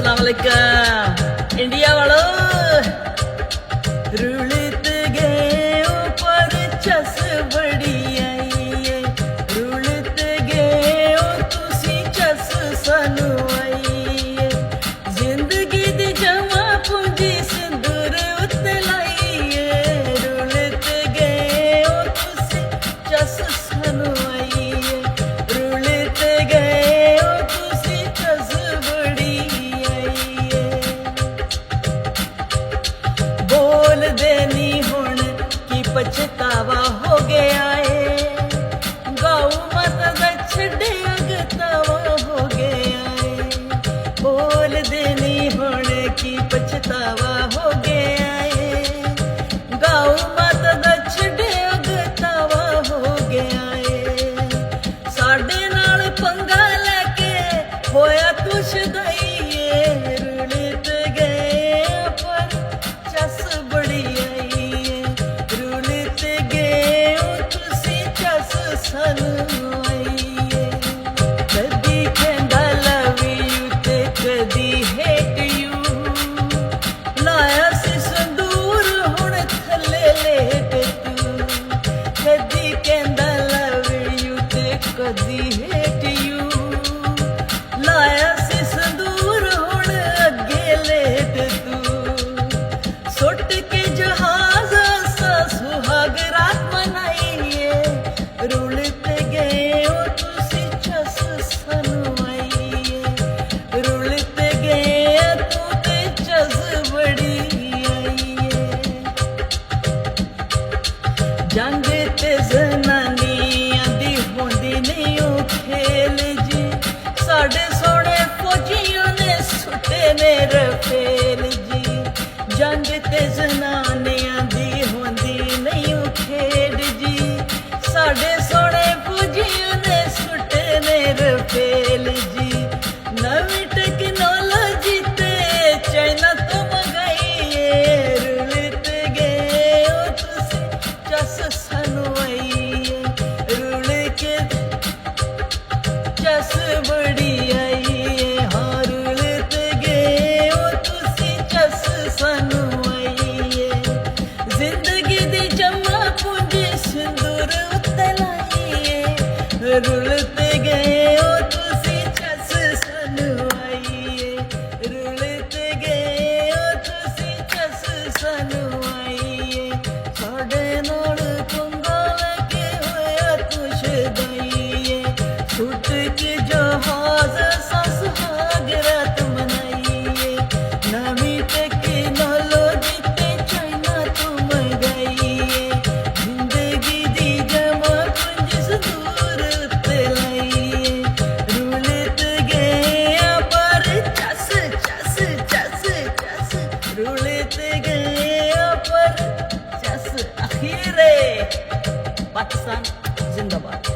अस्सलाम वालेकुम इंडिया वालों। रुलत गए ऊपर चस बड़ी आई है, रुलत गए तुसी चस सानू आई है। जिंदगी दी जमा पूंजी सिंदूर उत्ते लाई है, रुलत गए तुसी चस सानू आई है, रुलत गए तुसी चस बड़ी आई है। बोल देनी हुण की पछतावा हो गया है, गौ माता दा छड़े अगतावा हो गया है। बोल देनी हुण की पछतावा हो गया है, गौ माता दा छड़े अगतावा हो गया है। साडे नाल पंगा लेके होया कुछ दईए, रुलत गए पर चस बड़ी आई है, रुलत गए तुसी चस सानू आई है। कदी कहंदा लव यू ते कदी हेट यू, लाया सी संदूर हुण थल्ले लेट तू। कदी कहंदा लव यू ते कदी हेट यू, लाया सी संदूर हुण अगे लेट तू। सुट के जहाज सा सुहाग रात मनाइए, रुलत गए तुसी चस सानू आइए, रुलत गए तू ते चस बड़ी आइए। जंग ते जनानियां दी होंदी नहीं ओ खेल जी, साडे सोहणे फौजियां ने सुटे ने रफेल जी। जंग ते जनानियां दी होंदी नहीं ओ खेल जी, साडे सोहणे फौजियां ने सुटे ने रफेल जी। नवी टेक्नोलॉजी ते चाइना तो मंगाइए, रुलत गए तुसी चस सानू आइए, रुल के चस बड़ी आई है। हाँ रुलत गए तुसी चस सानू आई है। जिंदगी दी जमा पूंजी सिंदूर उत्ते लाई है, रुलत गए तुसी चस सानू आई है, रुलत गए तुसी चस सानू आई है। साडे नाल पंगा लेके होया कुछ दईए, छुट के जहाज सा सुहाग रात मनाइए। नवी टेक्नोलॉजी ते चाइना तो मंगाइए, जिंदगी दी जमा पूंजी संदूर उत्ते लाइए, रुलत गए पर चस चस चस चस, रुलत गए पर चस। अखीरे पाकिस्तान जिंदाबाद।